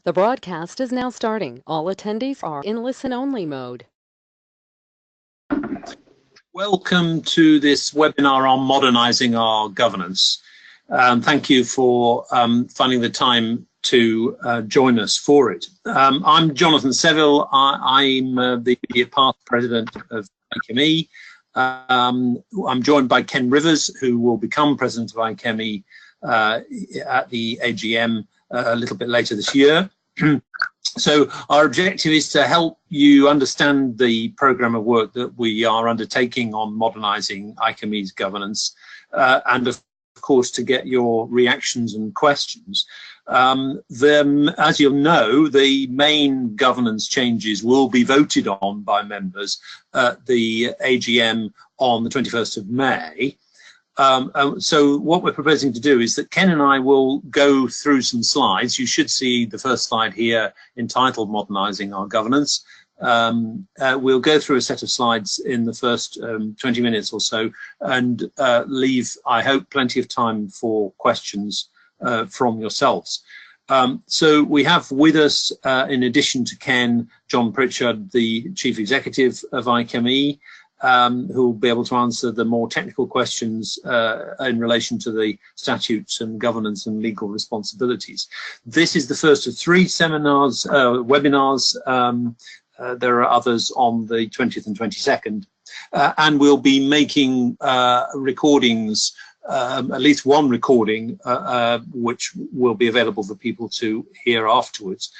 The broadcast is now starting. All attendees are in listen-only mode. Welcome to this webinar on modernising our governance. Thank you for finding the time to join us for it. I'm Jonathan Seville. I'm the immediate past president of IChemE. I'm joined by Ken Rivers, who will become president of IChemE at the AGM a little bit later this year. So our objective is to help you understand the programme of work that we are undertaking on modernising IChemE's governance, and of course to get your reactions and questions. As you'll know, the main governance changes will be voted on by members at the AGM on the 21st of May. So what we're proposing to do is that Ken and I will go through some slides. You should see the first slide here entitled Modernising Our Governance. We'll go through a set of slides in the first 20 minutes or so and leave, I hope, plenty of time for questions from yourselves. So we have with us, in addition to Ken, John Pritchard, the Chief Executive of IChemE, who will be able to answer the more technical questions in relation to the statutes and governance and legal responsibilities. This is the first of 3 seminars, webinars. There are others on the 20th and 22nd, and we'll be making recordings, at least one recording, which will be available for people to hear afterwards.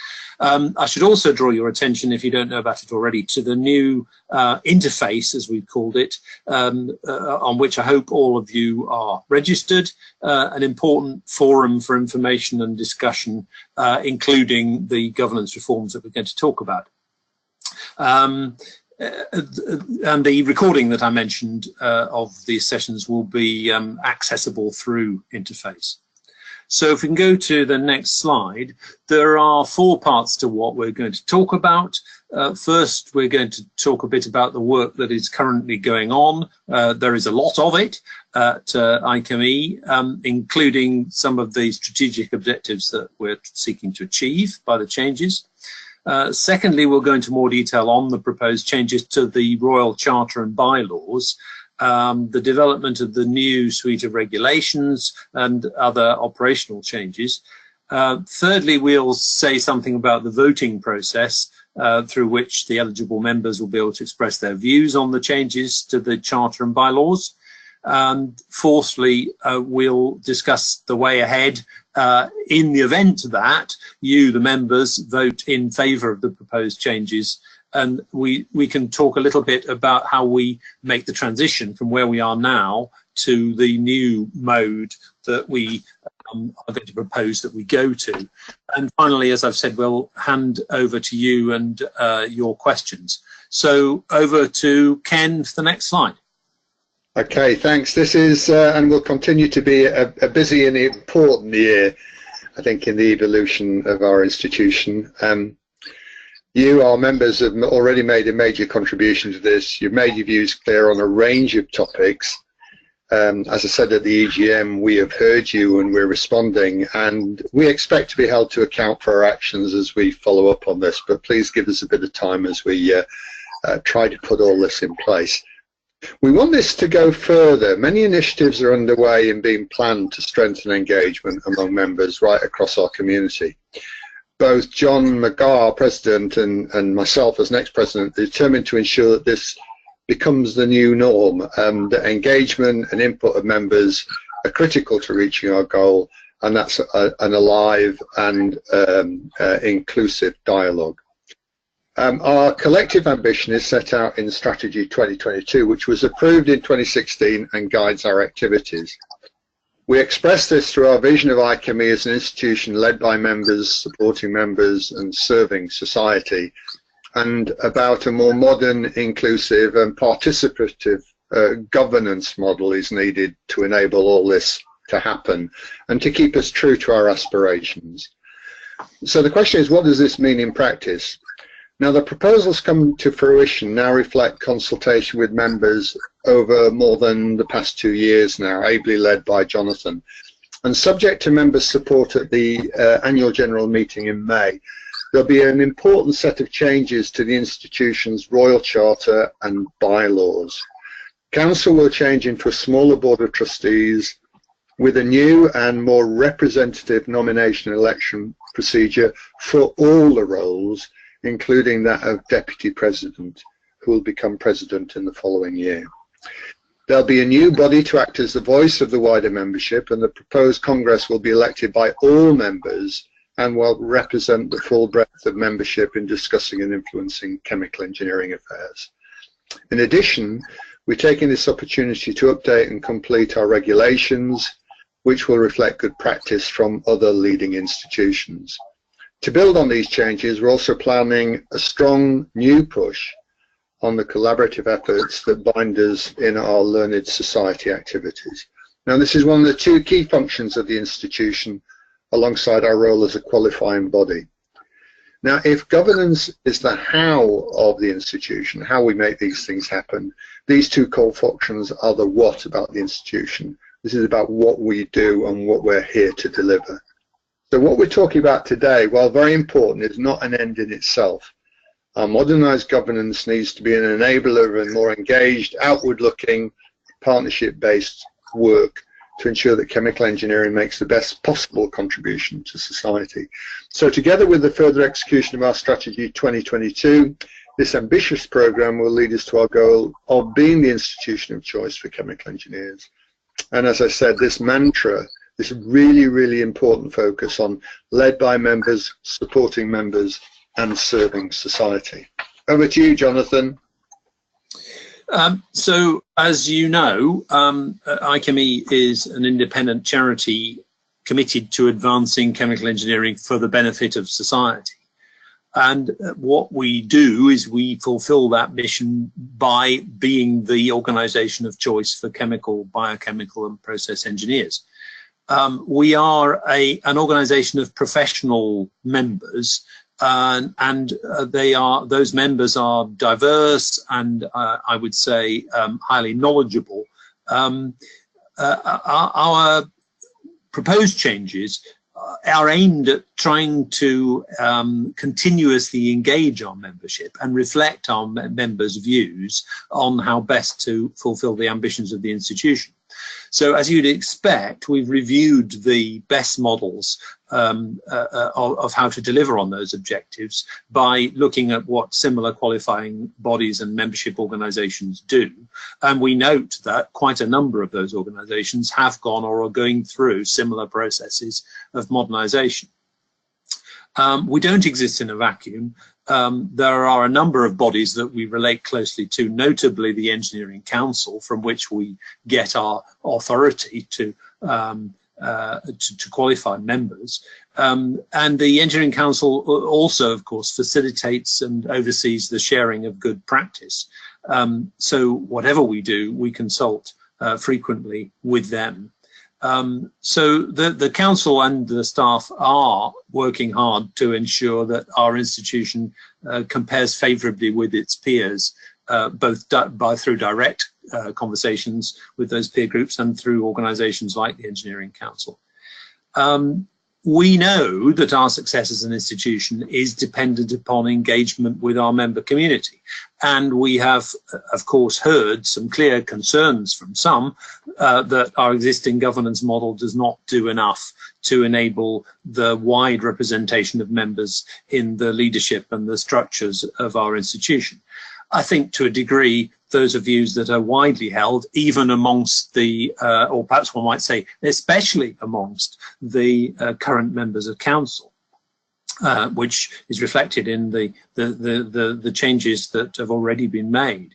I should also draw your attention, if you don't know about it already, to the new interface, as we've called it, on which I hope all of you are registered, an important forum for information and discussion, including the governance reforms that we're going to talk about. And the recording that I mentioned of these sessions will be accessible through interface. So if we can go to the next slide, there are 4 parts to what we're going to talk about. First, we're going to talk a bit about the work that is currently going on. There is a lot of it at IChemE, including some of the strategic objectives that we're seeking to achieve by the changes. Secondly, we'll go into more detail on the proposed changes to the Royal Charter and Bylaws, the development of the new suite of regulations and other operational changes. Thirdly, we'll say something about the voting process through which the eligible members will be able to express their views on the changes to the Charter and Bylaws. And fourthly, we'll discuss the way ahead in the event that you, the members, vote in favour of the proposed changes. And we can talk a little bit about how we make the transition from where we are now to the new mode that we are going to propose that we go to. And finally, as I've said, we'll hand over to you and your questions. So over to Ken for the next slide. Okay, thanks. This is and will continue to be a busy and important year, I think, in the evolution of our institution. You, our members, have already made a major contribution to this. You've made your views clear on a range of topics. As I said at the EGM, we have heard you and we're responding, and we expect to be held to account for our actions as we follow up on this, but please give us a bit of time as we try to put all this in place. We want this to go further. Many initiatives are underway and being planned to strengthen engagement among members right across our community. Both John McGar, President, and myself as next President are determined to ensure that this becomes the new norm, that engagement and input of members are critical to reaching our goal, and that's an alive and inclusive dialogue. Our collective ambition is set out in Strategy 2022, which was approved in 2016 and guides our activities. We express this through our vision of IChemE as an institution led by members, supporting members and serving society, and about a more modern, inclusive and participative governance model is needed to enable all this to happen and to keep us true to our aspirations. So the question is, what does this mean in practice? Now, the proposals come to fruition now reflect consultation with members over more than the past 2 years now, ably led by Jonathan. And subject to members' support at the annual general meeting in May, there'll be an important set of changes to the institution's Royal Charter and bylaws. Council will change into a smaller board of trustees with a new and more representative nomination election procedure for all the roles, including that of Deputy President, who will become President in the following year. There'll be a new body to act as the voice of the wider membership, and the proposed Congress will be elected by all members and will represent the full breadth of membership in discussing and influencing chemical engineering affairs. In addition, we're taking this opportunity to update and complete our regulations, which will reflect good practice from other leading institutions. To build on these changes, we're also planning a strong new push on the collaborative efforts that bind us in our learned society activities. Now, this is one of the two key functions of the institution alongside our role as a qualifying body. Now, if governance is the how of the institution, how we make these things happen, these two core functions are the what about the institution. This is about what we do and what we're here to deliver. So what we're talking about today, while very important, is not an end in itself. Our modernised governance needs to be an enabler and more engaged, outward-looking, partnership-based work to ensure that chemical engineering makes the best possible contribution to society. So together with the further execution of our strategy 2022, this ambitious programme will lead us to our goal of being the institution of choice for chemical engineers. And as I said, this mantra, this really, really important focus on led by members, supporting members, and serving society. Over to you, Jonathan. So, as you know, IChemE is an independent charity committed to advancing chemical engineering for the benefit of society. And what we do is we fulfill that mission by being the organisation of choice for chemical, biochemical and process engineers. We are an organisation of professional members, and those members are diverse and I would say highly knowledgeable. Our proposed changes are aimed at trying to continuously engage our membership and reflect our members' views on how best to fulfill the ambitions of the institution. So as you'd expect, we've reviewed the best models of how to deliver on those objectives by looking at what similar qualifying bodies and membership organisations do. And we note that quite a number of those organisations have gone or are going through similar processes of modernisation. We don't exist in a vacuum. There are a number of bodies that we relate closely to, notably the Engineering Council, from which we get our authority to qualify members. And the Engineering Council also, of course, facilitates and oversees the sharing of good practice. So whatever we do, we consult frequently with them. So the council and the staff are working hard to ensure that our institution compares favourably with its peers, both through direct conversations with those peer groups and through organisations like the Engineering Council. We know that our success as an institution is dependent upon engagement with our member community. And we have, of course, heard some clear concerns from some that our existing governance model does not do enough to enable the wide representation of members in the leadership and the structures of our institution. I think to a degree, those are views that are widely held, even amongst the, or perhaps one might say, especially amongst the current members of council, which is reflected in the changes that have already been made.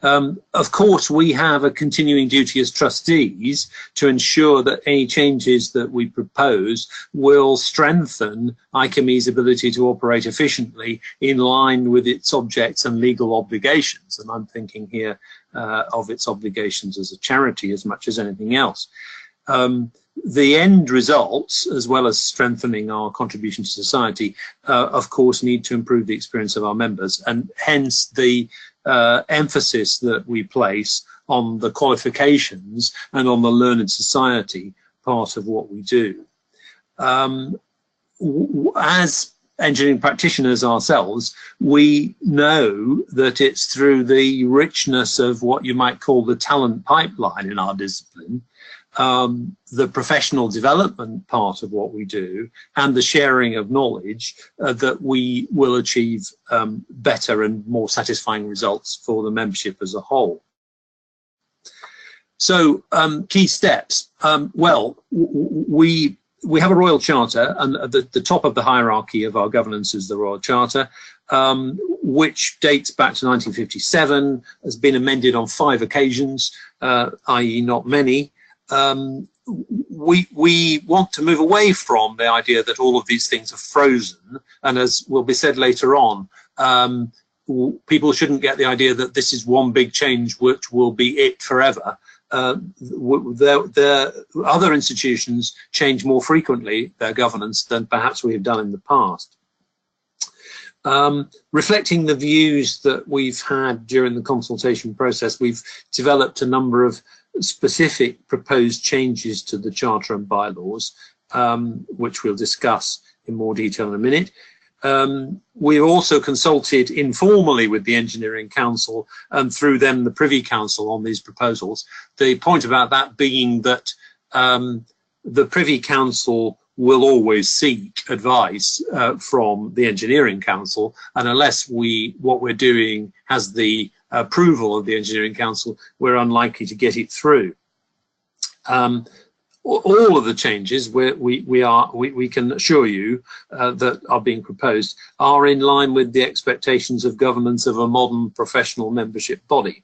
Of course, we have a continuing duty as trustees to ensure that any changes that we propose will strengthen IChemE's ability to operate efficiently in line with its objects and legal obligations. And I'm thinking here of its obligations as a charity as much as anything else. The end results, as well as strengthening our contribution to society, of course, need to improve the experience of our members, and hence the emphasis that we place on the qualifications and on the learned society part of what we do. As engineering practitioners ourselves, we know that it's through the richness of what you might call the talent pipeline in our discipline, the professional development part of what we do, and the sharing of knowledge that we will achieve better and more satisfying results for the membership as a whole. So key steps. Well, we have a Royal Charter, and at the top of the hierarchy of our governance is the Royal Charter, which dates back to 1957, has been amended on 5 occasions, i.e. not many. We want to move away from the idea that all of these things are frozen, and as will be said later on, people shouldn't get the idea that this is one big change which will be it forever. The other institutions change more frequently their governance than perhaps we have done in the past. Reflecting the views that we've had during the consultation process, we've developed a number of specific proposed changes to the Charter and Bylaws, which we'll discuss in more detail in a minute. We've also consulted informally with the Engineering Council and through them the Privy Council on these proposals. The point about that being that the Privy Council will always seek advice from the Engineering Council, and unless what we're doing has the approval of the Engineering Council, we're unlikely to get it through. All of the changes we can assure you that are being proposed are in line with the expectations of governance of a modern professional membership body.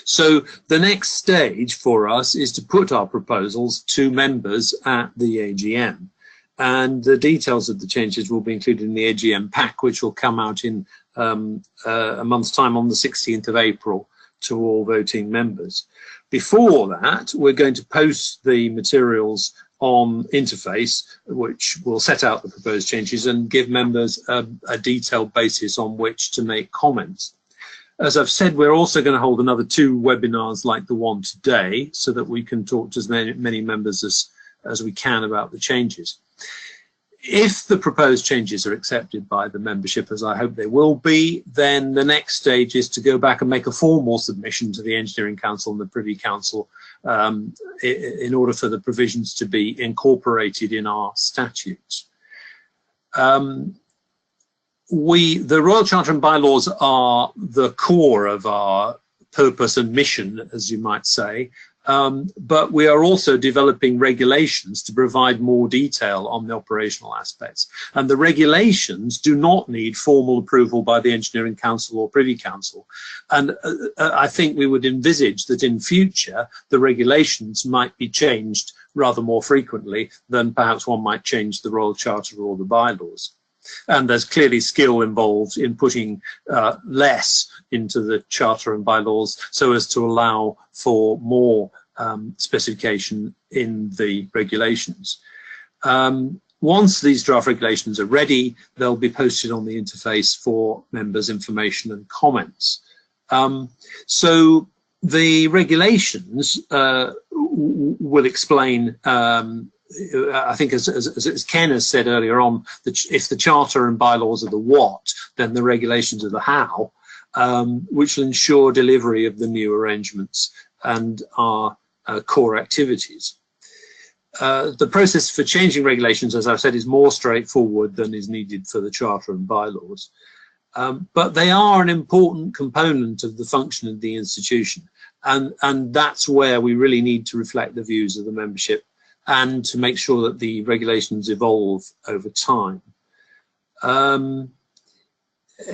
So the next stage for us is to put our proposals to members at the AGM, and the details of the changes will be included in the AGM pack, which will come out in a month's time on the 16th of April to all voting members. Before that, we're going to post the materials on Interface, which will set out the proposed changes and give members a detailed basis on which to make comments. As I've said, we're also going to hold another 2 webinars like the one today, so that we can talk to as many members as we can about the changes. If the proposed changes are accepted by the membership, as I hope they will be, then the next stage is to go back and make a formal submission to the Engineering Council and the Privy Council in order for the provisions to be incorporated in our statutes. The Royal Charter and Bylaws are the core of our purpose and mission, as you might say. But we are also developing regulations to provide more detail on the operational aspects. And the regulations do not need formal approval by the Engineering Council or Privy Council. And I think we would envisage that in future, the regulations might be changed rather more frequently than perhaps one might change the Royal Charter or the Bylaws. And there's clearly skill involved in putting less into the Charter and Bylaws so as to allow for more specification in the regulations. Once these draft regulations are ready, they'll be posted on the interface for members' information and comments. So the regulations will explain I think as Ken has said earlier on, that if the Charter and Bylaws are the what, then the regulations are the how, which will ensure delivery of the new arrangements and our core activities. The process for changing regulations, as I've said, is more straightforward than is needed for the Charter and Bylaws. But they are an important component of the function of the institution, and that's where we really need to reflect the views of the membership and to make sure that the regulations evolve over time.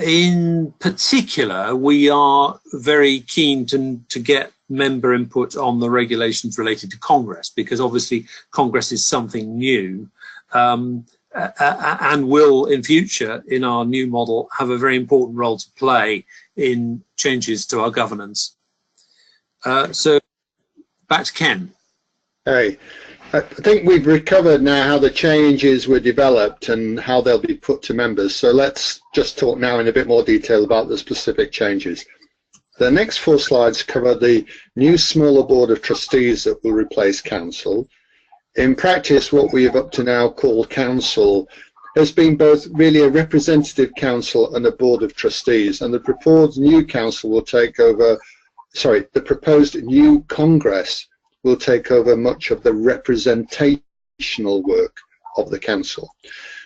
In particular, we are very keen to get member input on the regulations related to Congress, because obviously Congress is something new and will in future, in our new model, have a very important role to play in changes to our governance. So back to Ken. Hey. I think we've recovered now how the changes were developed and how they'll be put to members. So let's just talk now in a bit more detail about the specific changes. The next 4 slides cover the new smaller board of trustees that will replace council, In practice, what we have up to now called council has been both really a representative council and a board of trustees, and the proposed new council will take over, sorry, the proposed new Congress will take over much of the representational work of the council.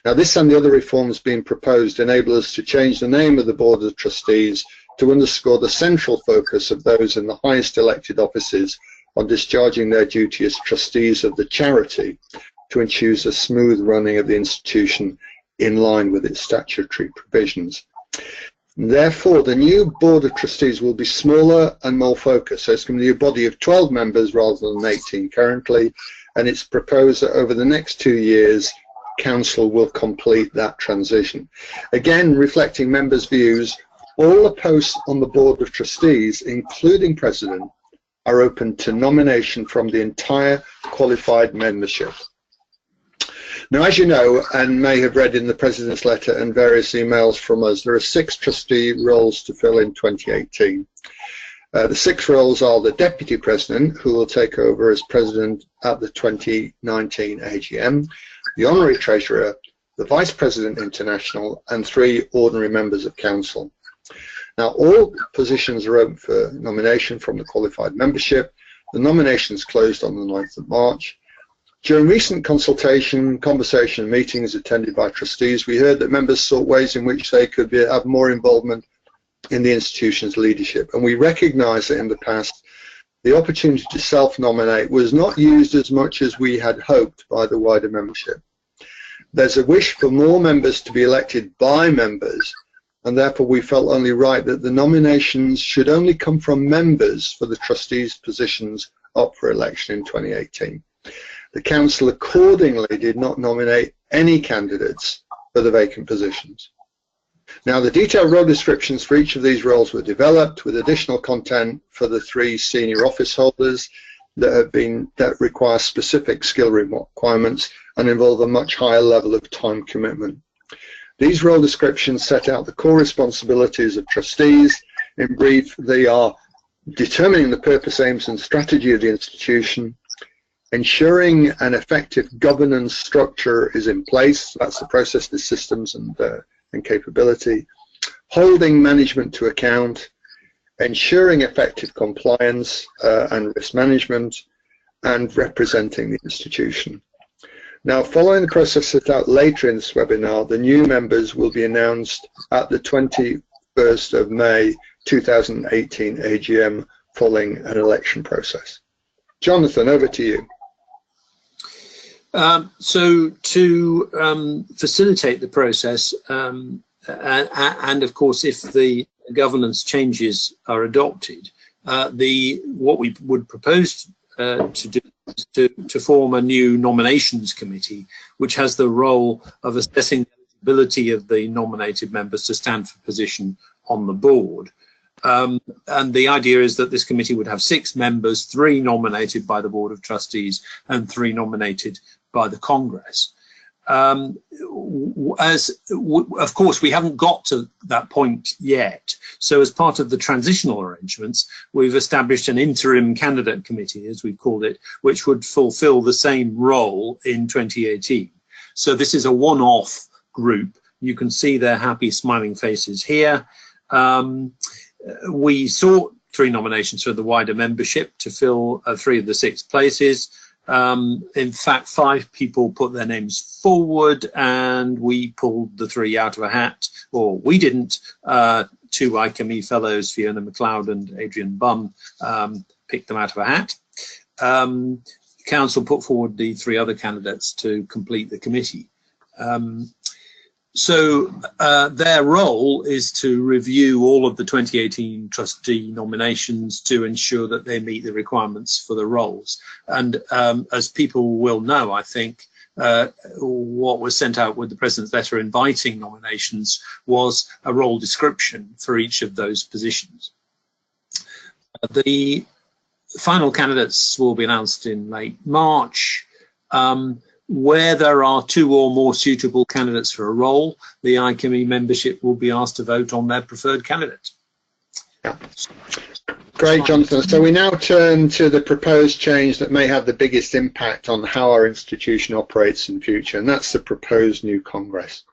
Now, this and the other reforms being proposed enable us to change the name of the board of trustees to underscore the central focus of those in the highest elected offices on discharging their duty as trustees of the charity to ensure a smooth running of the institution in line with its statutory provisions. Therefore, the new board of trustees will be smaller and more focused. So it's going to be a body of 12 members rather than 18 currently, and it's proposed that over the next 2 years, council will complete that transition. Again, reflecting members' views, all the posts on the board of trustees, including president, are open to nomination from the entire qualified membership. Now, as you know, and may have read in the President's letter and various emails from us, there are 6 trustee roles to fill in 2018. The 6 roles are the Deputy President, who will take over as President at the 2019 AGM, the Honorary Treasurer, the Vice President International, and 3 ordinary members of Council. Now, all positions are open for nomination from the qualified membership. The nominations closed on the 9th of March. During recent consultation, conversation and meetings attended by trustees, we heard that members sought ways in which they could have more involvement in the institution's leadership. And we recognise that in the past, the opportunity to self-nominate was not used as much as we had hoped by the wider membership. There's a wish for more members to be elected by members, and therefore we felt only right that the nominations should only come from members for the trustees' positions up for election in 2018. The council accordingly did not nominate any candidates for the vacant positions. Now, the detailed role descriptions for each of these roles were developed with additional content for the 3 senior office holders that require specific skill requirements and involve a much higher level of time commitment. These role descriptions set out the core responsibilities of trustees. In brief, they are determining the purpose, aims and strategy of the institution, ensuring an effective governance structure is in place, that's the process, the systems and capability, holding management to account, ensuring effective compliance and risk management, and representing the institution. Now, following the process set out later in this webinar, the new members will be announced at the 21st of May 2018 AGM following an election process. Jonathan, over to you. So to facilitate the process, and of course, if the governance changes are adopted, what we would propose to do is to form a new nominations committee, which has the role of assessing the eligibility of the nominated members to stand for position on the board. And the idea is that this committee would have 6 members, 3 nominated by the Board of Trustees and 3 nominated by the Congress. Of course, we haven't got to that point yet. So as part of the transitional arrangements, we've established an interim candidate committee, as we've called it, which would fulfill the same role in 2018. So this is a one-off group. You can see their happy smiling faces here. We sought 3 nominations for the wider membership to fill 3 of the 6 places. In fact, 5 people put their names forward and we pulled the 3 out of a hat, or we didn't. 2 IChemE fellows, Fiona MacLeod and Adrian Bunn, picked them out of a hat. Council put forward the 3 other candidates to complete the committee. So their role is to review all of the 2018 trustee nominations to ensure that they meet the requirements for the roles. And as people will know, I think, what was sent out with the President's letter inviting nominations was a role description for each of those positions. The final candidates will be announced in late March. Where there are 2 or more suitable candidates for a role, the IChemE membership will be asked to vote on their preferred candidate. Yeah. Great, Jonathan. So we now turn to the proposed change that may have the biggest impact on how our institution operates in future, and that's the proposed new Congress.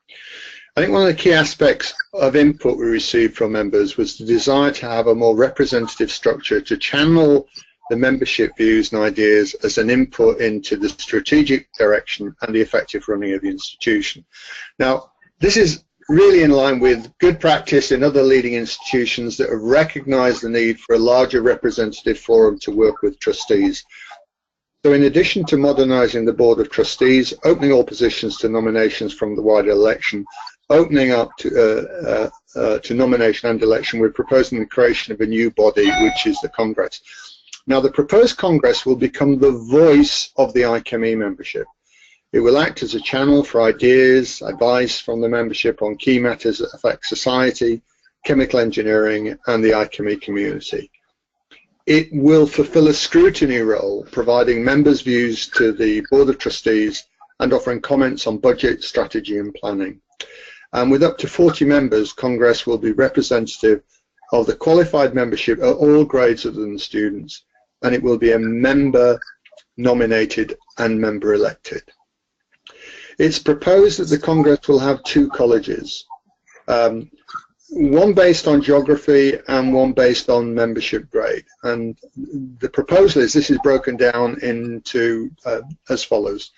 I think one of the key aspects of input we received from members was the desire to have a more representative structure to channel the membership views and ideas as an input into the strategic direction and the effective running of the institution. Now, this is really in line with good practice in other leading institutions that have recognized the need for a larger representative forum to work with trustees. So in addition to modernising the Board of Trustees, opening all positions to nominations from the wider election, opening up to nomination and election, we're proposing the creation of a new body, which is the Congress. Now, the proposed Congress will become the voice of the IChemE membership. It will act as a channel for ideas, advice from the membership on key matters that affect society, chemical engineering, and the IChemE community. It will fulfill a scrutiny role, providing members' views to the Board of Trustees and offering comments on budget, strategy, and planning. And with up to 40 members, Congress will be representative of the qualified membership at all grades other than students, and it will be a member nominated and member elected. It's proposed that the Congress will have two colleges, one based on geography and one based on membership grade. And the proposal is this is broken down into as follows.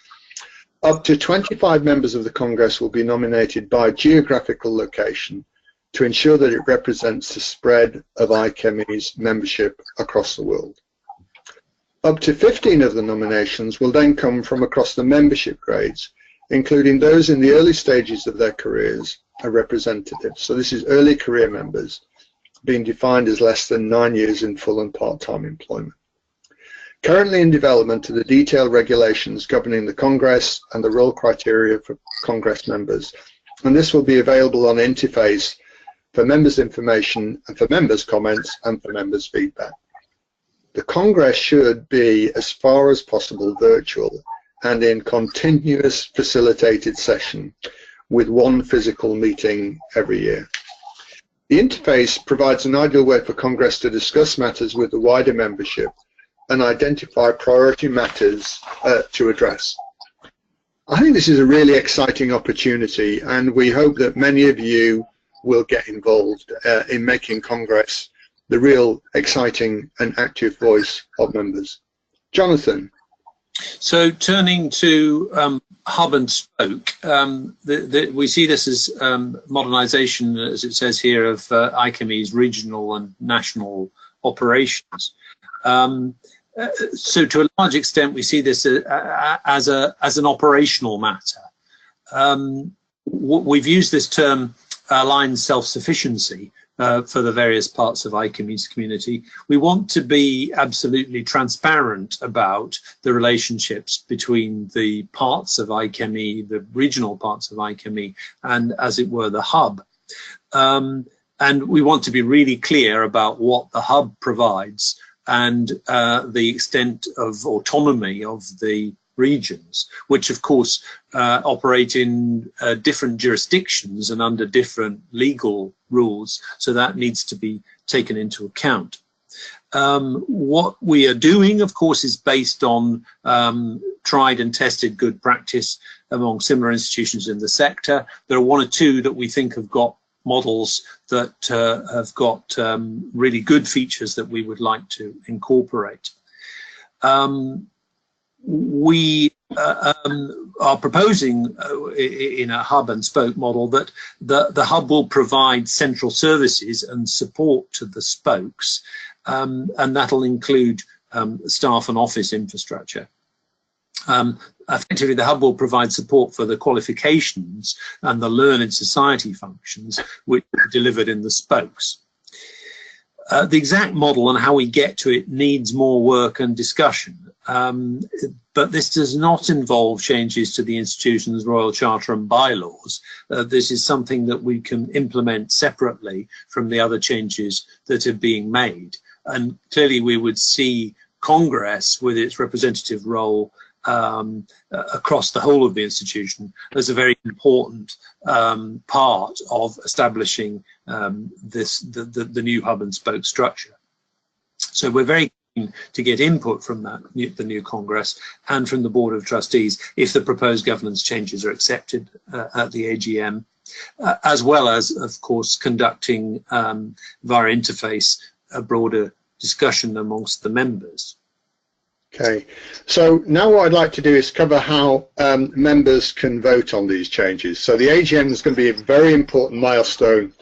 Up to 25 members of the Congress will be nominated by geographical location to ensure that it represents the spread of IChemE's membership across the world. Up to 15 of the nominations will then come from across the membership grades, including those in the early stages of their careers, are representative. So this is early career members, being defined as less than 9 years in full and part-time employment. Currently in development are the detailed regulations governing the Congress and the role criteria for Congress members, and this will be available on interface for members' information and for members' comments and for members' feedback. The Congress should be, as far as possible, virtual and in continuous facilitated session with one physical meeting every year. The interface provides an ideal way for Congress to discuss matters with the wider membership and identify priority matters to address. I think this is a really exciting opportunity, and we hope that many of you will get involved in making Congress the real exciting and active voice of members. Jonathan. So turning to hub and spoke, we see this as modernisation, as it says here, of IChemE's regional and national operations. So to a large extent, we see this as an operational matter. We've used this term aligned self-sufficiency for the various parts of IChemE's community. We want to be absolutely transparent about the relationships between the parts of IChemE, the regional parts of IChemE, and, as it were, the hub. And we want to be really clear about what the hub provides and the extent of autonomy of the regions, which of course operate in different jurisdictions and under different legal rules, so that needs to be taken into account. What we are doing, of course, is based on tried and tested good practice among similar institutions in the sector. There are one or two that we think have got models that have got really good features that we would like to incorporate. We are proposing in a hub and spoke model that the hub will provide central services and support to the spokes, and that'll include staff and office infrastructure. Effectively, the hub will provide support for the qualifications and the learned society functions which are delivered in the spokes. The exact model and how we get to it needs more work and discussion, but this does not involve changes to the institution's Royal Charter and bylaws. This is something that we can implement separately from the other changes that are being made. And clearly we would see Congress with its representative role across the whole of the institution as a very important part of establishing the new hub and spoke structure. So we're very keen to get input from the new Congress and from the Board of Trustees if the proposed governance changes are accepted at the AGM, as well as, of course, conducting via interface a broader discussion amongst the members. Okay, so now what I'd like to do is cover how members can vote on these changes. So the AGM is going to be a very important milestone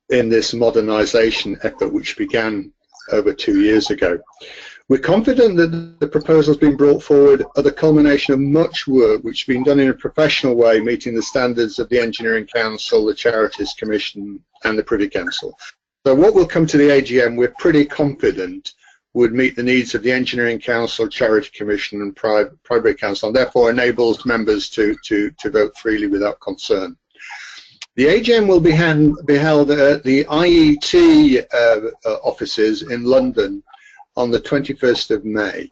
in this modernisation effort, which began over 2 years ago. We're confident that the proposals being brought forward are the culmination of much work which has been done in a professional way, meeting the standards of the Engineering Council, the Charities Commission and the Privy Council. So what will come to the AGM, we're pretty confident would meet the needs of the Engineering Council, Charity Commission and Privy Council, and therefore enables members to vote freely without concern. The AGM will be held at the IET offices in London on the 21st of May.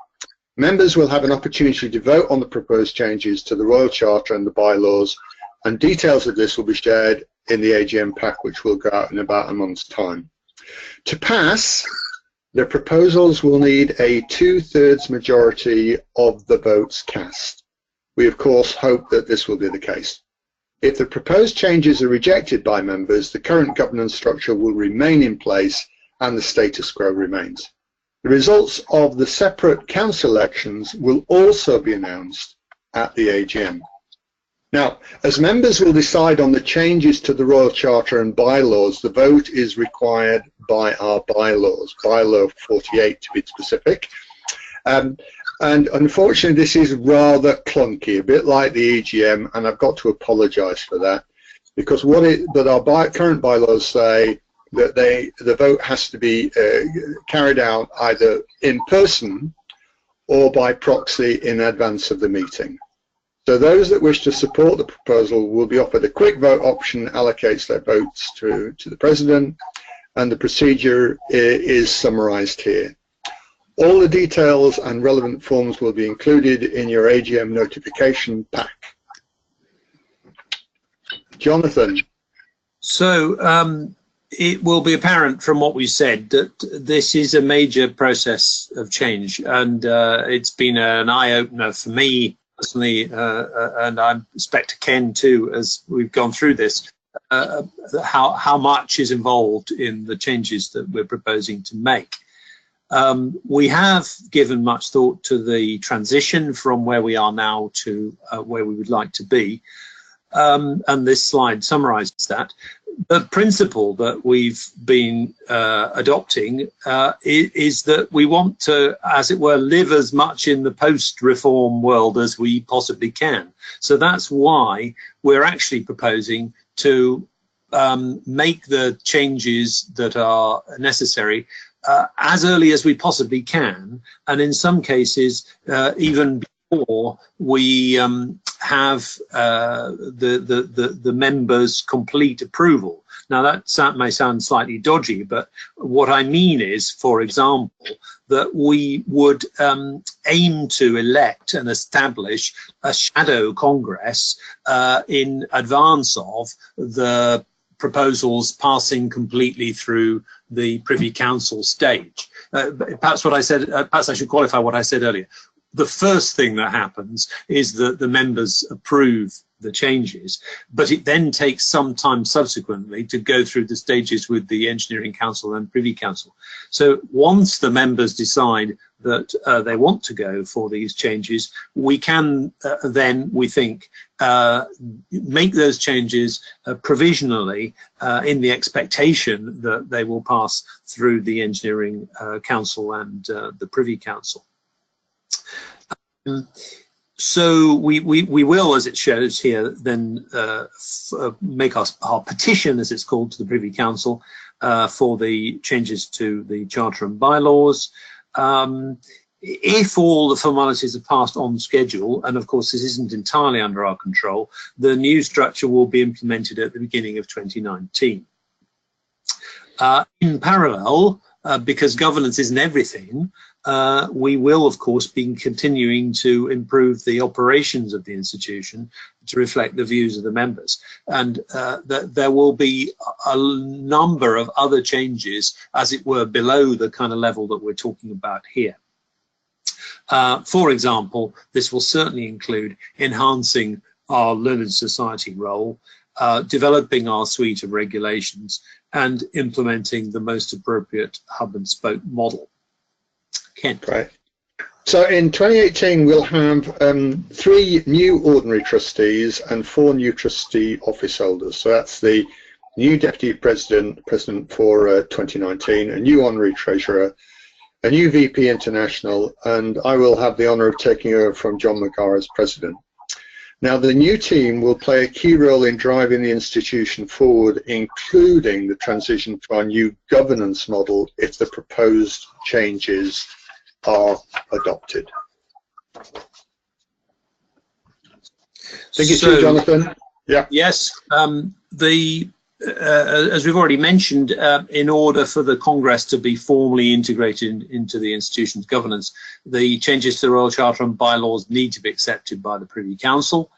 Members will have an opportunity to vote on the proposed changes to the Royal Charter and the bylaws, and details of this will be shared in the AGM pack, which will go out in about a month's time. To pass, the proposals will need a 2/3 majority of the votes cast. We of course hope that this will be the case. If the proposed changes are rejected by members, the current governance structure will remain in place and the status quo remains. The results of the separate council elections will also be announced at the AGM. Now, as members will decide on the changes to the Royal Charter and bylaws, the vote is required by our bylaws, bylaw 48 to be specific. And unfortunately, this is rather clunky, a bit like the EGM, and I've got to apologise for that, because our current bylaws say that the vote has to be carried out either in person or by proxy in advance of the meeting. So those that wish to support the proposal will be offered a quick vote option, allocates their votes to the President, and the procedure is summarised here. All the details and relevant forms will be included in your AGM notification pack. Jonathan. So it will be apparent from what we said that this is a major process of change, and it's been an eye-opener for me personally, and I expect Ken too, as we've gone through this, how much is involved in the changes that we're proposing to make. We have given much thought to the transition from where we are now to where we would like to be, and this slide summarises that. The principle that we've been adopting is that we want to, as it were, live as much in the post-reform world as we possibly can. So that's why we're actually proposing to make the changes that are necessary as early as we possibly can, and in some cases even before we have the members' complete approval. Now that may sound slightly dodgy, but what I mean is, for example, that we would aim to elect and establish a shadow Congress in advance of the proposals passing completely through the Privy Council stage. Perhaps I should qualify what I said earlier. The first thing that happens is that the members approve the changes, but it then takes some time subsequently to go through the stages with the Engineering Council and Privy Council. So once the members decide that they want to go for these changes, we can then, we think, make those changes provisionally in the expectation that they will pass through the Engineering Council and the Privy Council. So we will, as it shows here, then make our petition, as it's called, to the Privy Council for the changes to the Charter and bylaws. If all the formalities are passed on schedule, and of course this isn't entirely under our control, the new structure will be implemented at the beginning of 2019. In parallel, because governance isn't everything, we will, of course, be continuing to improve the operations of the institution to reflect the views of the members. And there will be a number of other changes, as it were, below the kind of level that we're talking about here. For example, this will certainly include enhancing our learned society role, developing our suite of regulations, and implementing the most appropriate hub and spoke model. Ken. Right. So in 2018, we'll have 3 new ordinary trustees and 4 new trustee office holders. So that's the new deputy president for 2019, a new honorary treasurer, a new VP international, and I will have the honour of taking over from John McGar as president. Now, the new team will play a key role in driving the institution forward, including the transition to our new governance model if the proposed changes are adopted. Thank you, Jonathan. Yeah. Yes. As we've already mentioned, in order for the Congress to be formally integrated into the institution's governance, the changes to the Royal Charter and bylaws need to be accepted by the Privy Council.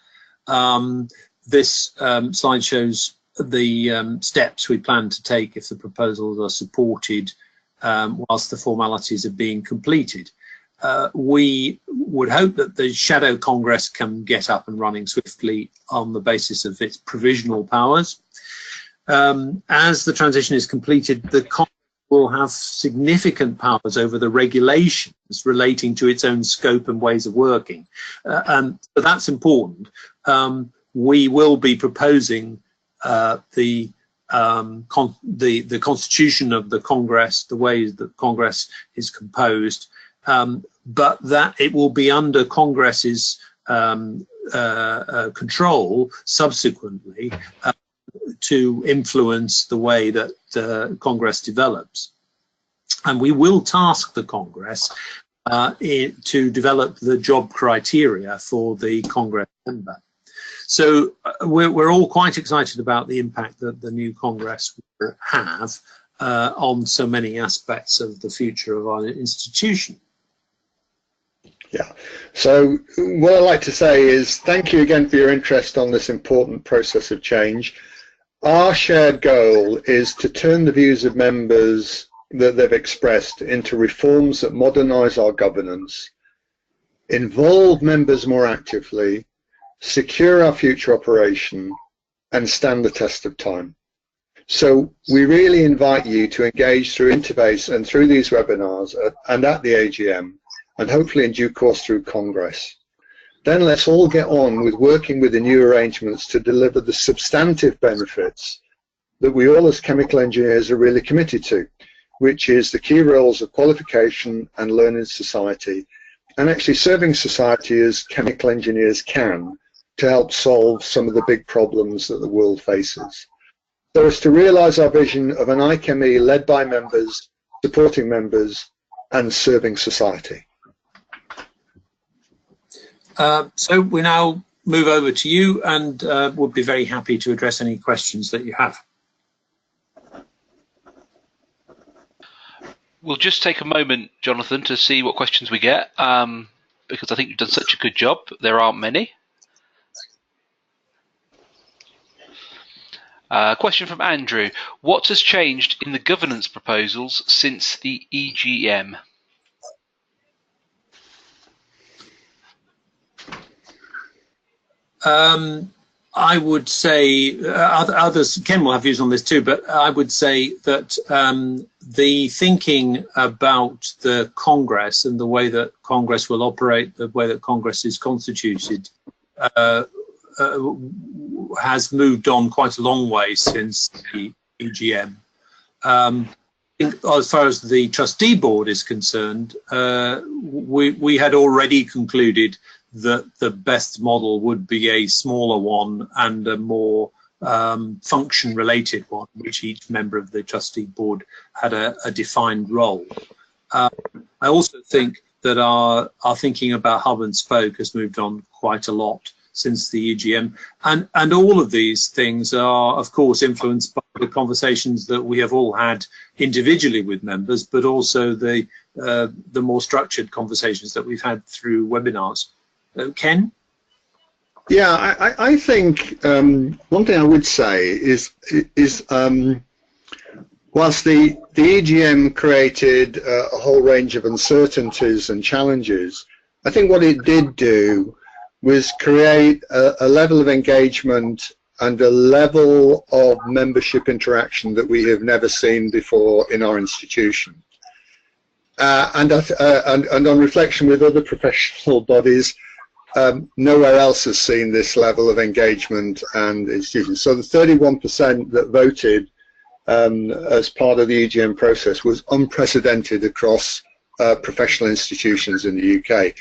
This slide shows the steps we plan to take if the proposals are supported whilst the formalities are being completed. We would hope that the Shadow Congress can get up and running swiftly on the basis of its provisional powers. As the transition is completed, the Congress will have significant powers over the regulations relating to its own scope and ways of working. But that's important. We will be proposing the constitution of the Congress, the ways that Congress is composed, but that it will be under Congress's control subsequently to influence the way that Congress develops. And we will task the Congress to develop the job criteria for the Congress member. So we're all quite excited about the impact that the new Congress will have on so many aspects of the future of our institution. Yeah, so what I'd like to say is thank you again for your interest on this important process of change. Our shared goal is to turn the views of members that they've expressed into reforms that modernise our governance, involve members more actively, secure our future operation, and stand the test of time. So we really invite you to engage through Interbase and through these webinars and at the AGM, and hopefully in due course through Congress. Then let's all get on with working with the new arrangements to deliver the substantive benefits that we all as chemical engineers are really committed to, which is the key roles of qualification and learning society, and actually serving society as chemical engineers can to help solve some of the big problems that the world faces. So as to realise our vision of an IChemE led by members, supporting members, and serving society. So we now move over to you, and would be very happy to address any questions that you have. We'll just take a moment, Jonathan, to see what questions we get, because I think you've done such a good job. There aren't many. Question from Andrew. What has changed in the governance proposals since the EGM? I would say, others, Ken will have views on this too, but I would say that the thinking about the Congress and the way that Congress will operate, the way that Congress is constituted, has moved on quite a long way since the EGM. As far as the trustee board is concerned, we had already concluded that the best model would be a smaller one and a more function-related one, which each member of the trustee board had a defined role. I also think that our thinking about hub and spoke has moved on quite a lot since the EGM, and all of these things are, of course, influenced by the conversations that we have all had individually with members, but also the more structured conversations that we've had through webinars. Ken? Yeah, I think one thing I would say is whilst the EGM created a whole range of uncertainties and challenges, I think what it did do was create a level of engagement and a level of membership interaction that we have never seen before in our institution. And on reflection with other professional bodies, nowhere else has seen this level of engagement and institutions. So the 31% that voted as part of the EGM process was unprecedented across professional institutions in the UK.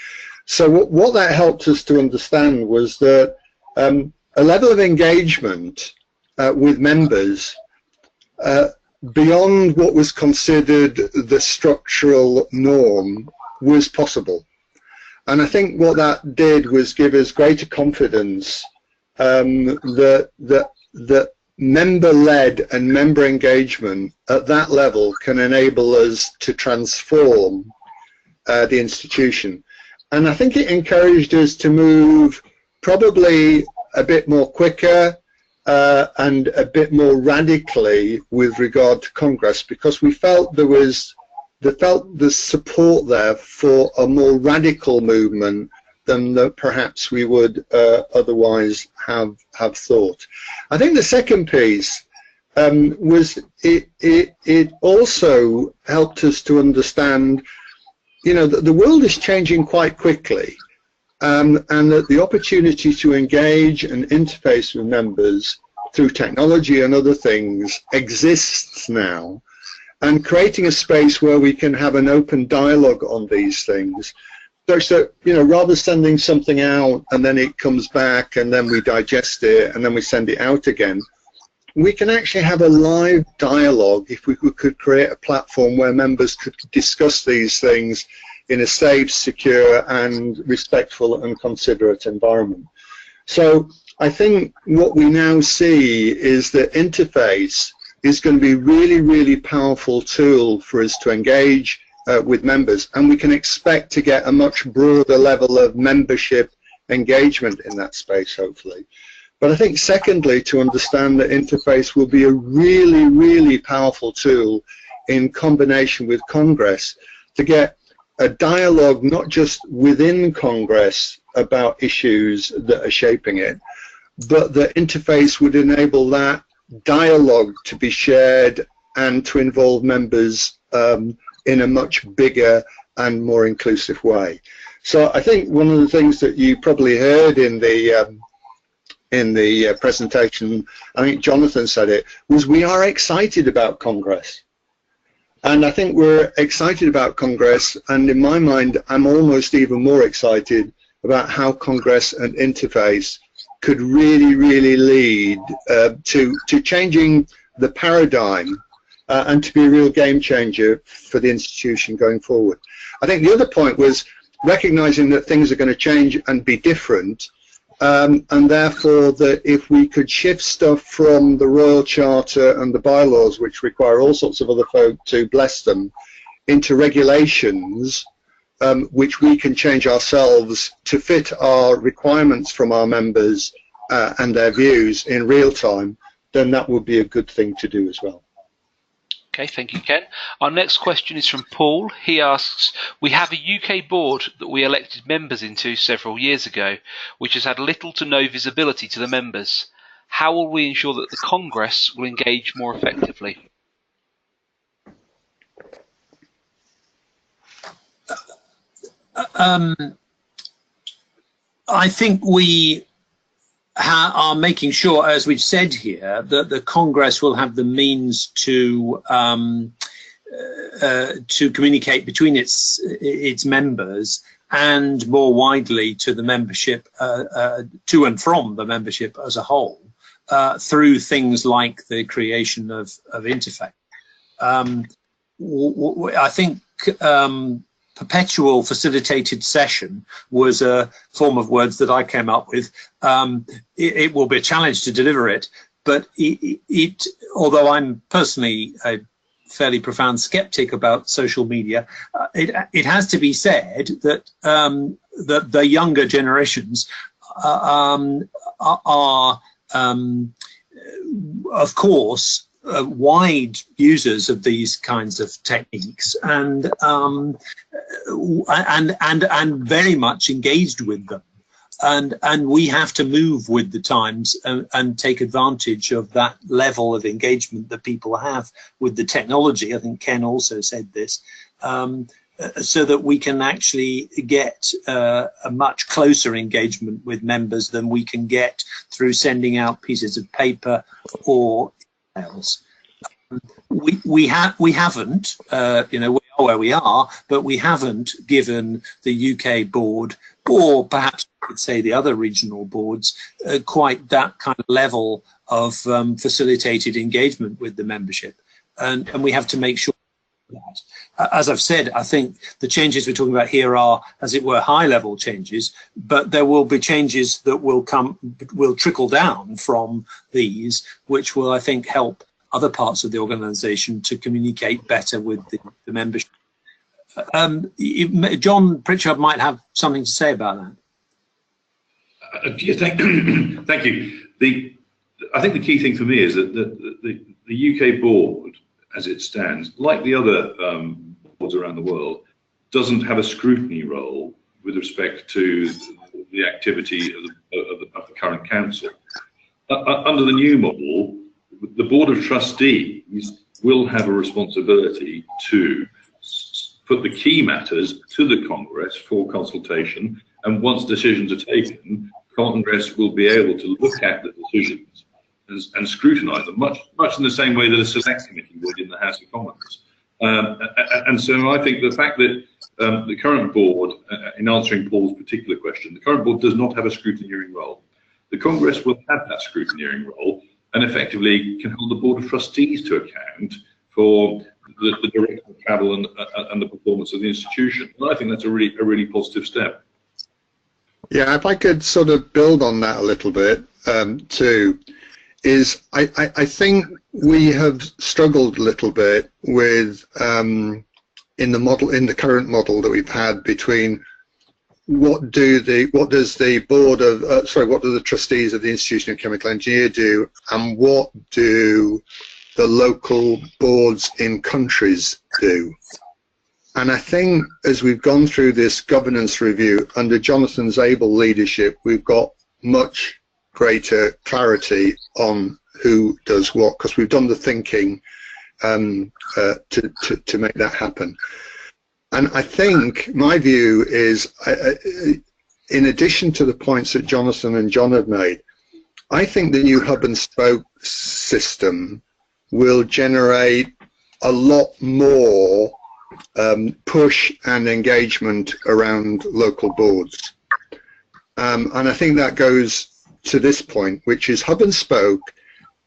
So what that helped us to understand was that a level of engagement with members beyond what was considered the structural norm was possible. And I think what that did was give us greater confidence that member-led and member engagement at that level can enable us to transform the institution. And I think it encouraged us to move probably a bit more quicker and a bit more radically with regard to Congress, because we felt there was the support there for a more radical movement than perhaps we would otherwise have thought. I think the second piece was it also helped us to understand, you know, that the world is changing quite quickly, and that the opportunity to engage and interface with members through technology and other things exists now, and creating a space where we can have an open dialogue on these things. So, you know, rather sending something out and then it comes back and then we digest it and then we send it out again, we can actually have a live dialogue if we could create a platform where members could discuss these things in a safe, secure and respectful and considerate environment. So I think what we now see is that interface is going to be a really, really powerful tool for us to engage with members, and we can expect to get a much broader level of membership engagement in that space, hopefully. But I think secondly, to understand that interface will be a really, really powerful tool in combination with Congress to get a dialogue not just within Congress about issues that are shaping it, but the interface would enable that dialogue to be shared and to involve members in a much bigger and more inclusive way. So I think one of the things that you probably heard in the presentation, I think Jonathan said it, was we are excited about Congress. And I think we're excited about Congress, and in my mind, I'm almost even more excited about how Congress and interface could really, really lead to changing the paradigm and to be a real game changer for the institution going forward. I think the other point was recognizing that things are going to change and be different, and therefore that if we could shift stuff from the Royal Charter and the bylaws, which require all sorts of other folk to bless them, into regulations, which we can change ourselves to fit our requirements from our members and their views in real time, then that would be a good thing to do as well. Okay, thank you, Ken. Our next question is from Paul. He asks, we have a UK board that we elected members into several years ago, which has had little to no visibility to the members. How will we ensure that the Congress will engage more effectively? I think we are making sure, as we've said here, that the Congress will have the means to communicate between its members and more widely to the membership, to and from the membership as a whole, through things like the creation of interface. I think perpetual facilitated session was a form of words that I came up with. It will be a challenge to deliver it, but although I'm personally a fairly profound skeptic about social media, it has to be said that that the younger generations are of course wide users of these kinds of techniques and very much engaged with them. And we have to move with the times and take advantage of that level of engagement that people have with the technology. I think Ken also said this, so that we can actually get a much closer engagement with members than we can get through sending out pieces of paper or emails. We haven't, we are where we are, but we haven't given the UK board, or perhaps I could say the other regional boards, quite that kind of level of facilitated engagement with the membership, and we have to make sure that. As I've said, I think the changes we're talking about here are, as it were, high-level changes, but there will be changes that will trickle down from these, which will, I think, help other parts of the organisation to communicate better with the membership. John Pritchard might have something to say about that. Yeah, thank you. I think the key thing for me is that the UK board, as it stands, like the other boards around the world, doesn't have a scrutiny role with respect to the activity of the current council. Under the new model, the Board of Trustees will have a responsibility to put the key matters to the Congress for consultation, and once decisions are taken, Congress will be able to look at the decisions and scrutinise them, much in the same way that a select committee would in the House of Commons. And so I think the fact that the current board, in answering Paul's particular question, the current board does not have a scrutineering role. The Congress will have that scrutineering role and effectively can hold the Board of Trustees to account for the direction of travel and the performance of the institution. And I think that's a really positive step. Yeah, if I could sort of build on that a little bit too, is I think we have struggled a little bit with in the current model that we've had between what do the trustees of the Institution of Chemical Engineer do, and what do the local boards in countries do. And I think as we've gone through this governance review under Jonathan's able leadership, we've got much greater clarity on who does what, because we've done the thinking to make that happen. And I think my view is, in addition to the points that Jonathan and John have made, I think the new hub and spoke system will generate a lot more push and engagement around local boards. And I think that goes to this point, which is hub and spoke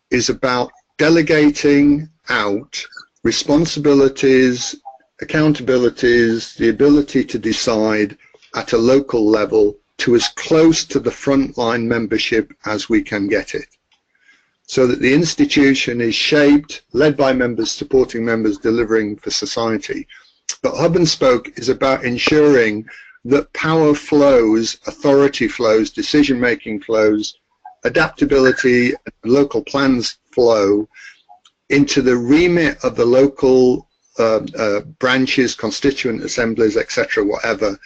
is about delegating out responsibilities, accountabilities, the ability to decide at a local level to as close to the frontline membership as we can get it, so that the institution is shaped, led by members, supporting members, delivering for society. But hub and spoke is about ensuring that power flows, authority flows, decision-making flows, adaptability, local plans flow into the remit of the local branches, constituent assemblies, etc., whatever,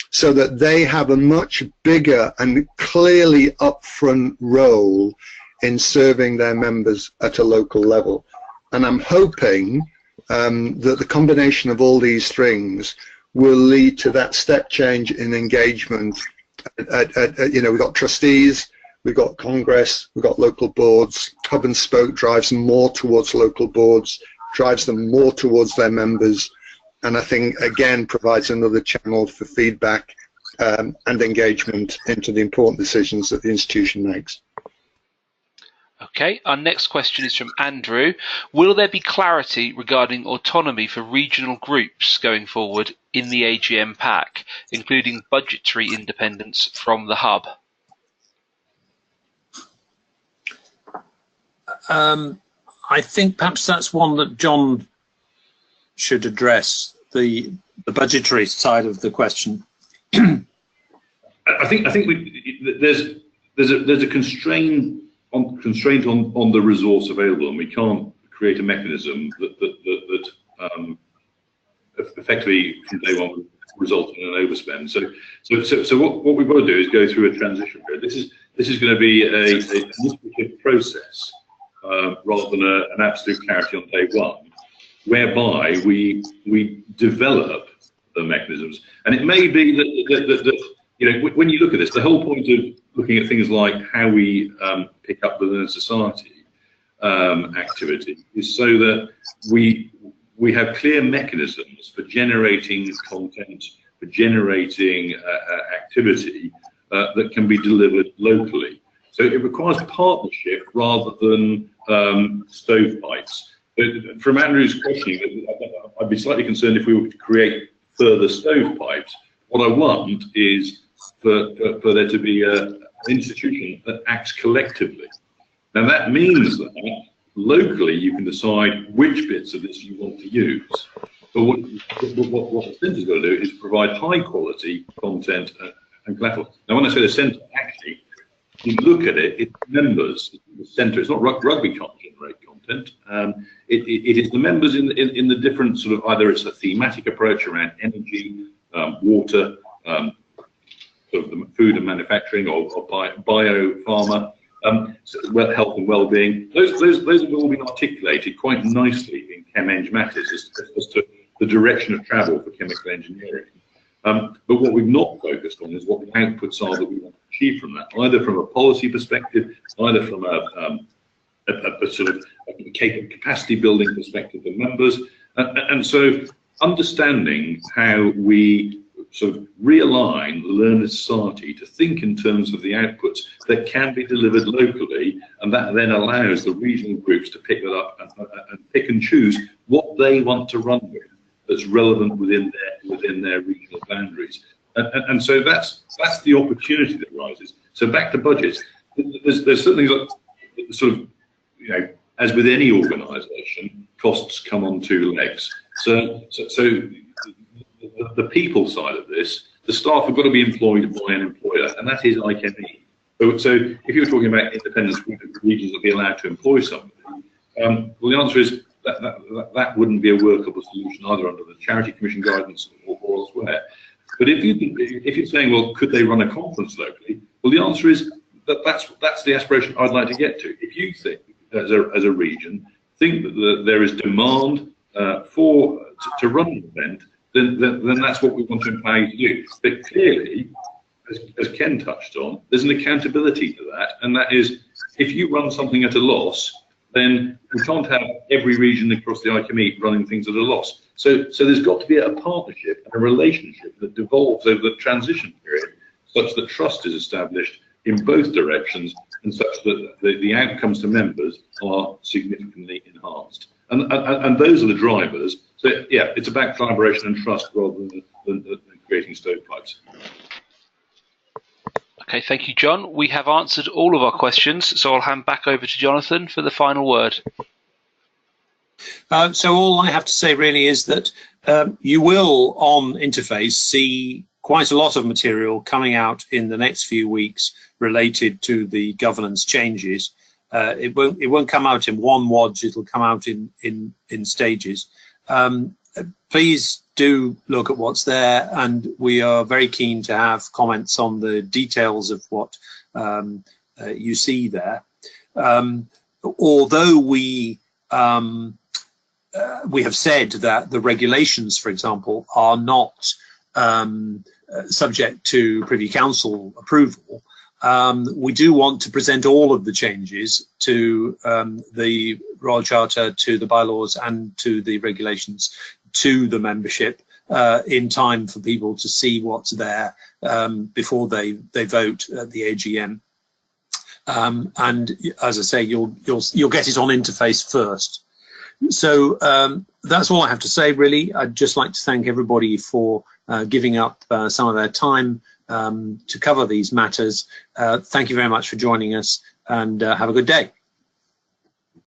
so that they have a much bigger and clearly upfront role in serving their members at a local level. And I'm hoping that the combination of all these things will lead to that step change in engagement. We've got trustees, we've got Congress, we've got local boards. Hub and spoke drives more towards local boards, drives them more towards their members, and I think again provides another channel for feedback and engagement into the important decisions that the institution makes. Okay, our next question is from Andrew. Will there be clarity regarding autonomy for regional groups going forward in the AGM pack, including budgetary independence from the hub? I think perhaps that's one that John should address, the budgetary side of the question. I think there's a constraint on the resource available, and we can't create a mechanism that effectively from day one would result in an overspend. So what we've got to do is go through a transition period. This is going to be an iterative process rather than an absolute clarity on day one, whereby we develop the mechanisms. And it may be that you know, when you look at this, the whole point of looking at things like how we pick up the learned society activity is so that we have clear mechanisms for generating content, for generating activity that can be delivered locally. So it requires partnership rather than stovepipes. But from Andrew's questioning, I'd be slightly concerned if we were to create further stovepipes. What I want is for there to be an institution that acts collectively. Now that means that locally you can decide which bits of this you want to use. But what the centre's got to do is provide high quality content and collateral. Now when I say the centre, actually, you look at it, it's members, the centre. It's not rugby can't generate content. It is the members in the different sort of, either it's a thematic approach around energy, water, sort of the food and manufacturing, or bio-pharma, health and well-being. Those have all been articulated quite nicely in ChemEng matters as to the direction of travel for chemical engineering. But what we've not focused on is what the outputs are that we want to achieve from that, either from a policy perspective, either from a sort of capacity building perspective of members. And so understanding how we sort of realign the learned society to think in terms of the outputs that can be delivered locally, and that then allows the regional groups to pick that up and pick and choose what they want to run with that's relevant within their regional boundaries. And so that's the opportunity that arises. So back to budgets, there's certainly sort of, you know, as with any organisation, costs come on two legs. So the people side of this, the staff have got to be employed by an employer, and that is IChemE. So if you're talking about independent regions that be allowed to employ somebody, well, the answer is that wouldn't be a workable solution either under the Charity Commission guidance or elsewhere. But if you're saying, well, could they run a conference locally? Well, the answer is that's the aspiration I'd like to get to. If you think, as a region, think that there is demand to run an event, then that's what we want to empower you to do. But clearly, as Ken touched on, there's an accountability to that, and that is, if you run something at a loss, then we can't have every region across the IChemE running things at a loss. So there's got to be a partnership and a relationship that devolves over the transition period, such that trust is established in both directions, and such that the outcomes to members are significantly enhanced. And those are the drivers. So yeah, it's about collaboration and trust rather than creating stovepipes. Okay, thank you, John. We have answered all of our questions, so I'll hand back over to Jonathan for the final word. So all I have to say really is that you will, on Interface, see quite a lot of material coming out in the next few weeks related to the governance changes. It won't come out in one wodge, it'll come out in stages. Please do look at what's there, and we are very keen to have comments on the details of what you see there. Although we have said that the regulations, for example, are not subject to Privy Council approval, we do want to present all of the changes to the Royal Charter, to the bylaws, and to the regulations to the membership in time for people to see what's there before they vote at the AGM. And as I say, you'll get it on Interface first. So that's all I have to say, really. I'd just like to thank everybody for giving up some of their time to cover these matters. Thank you very much for joining us, and have a good day.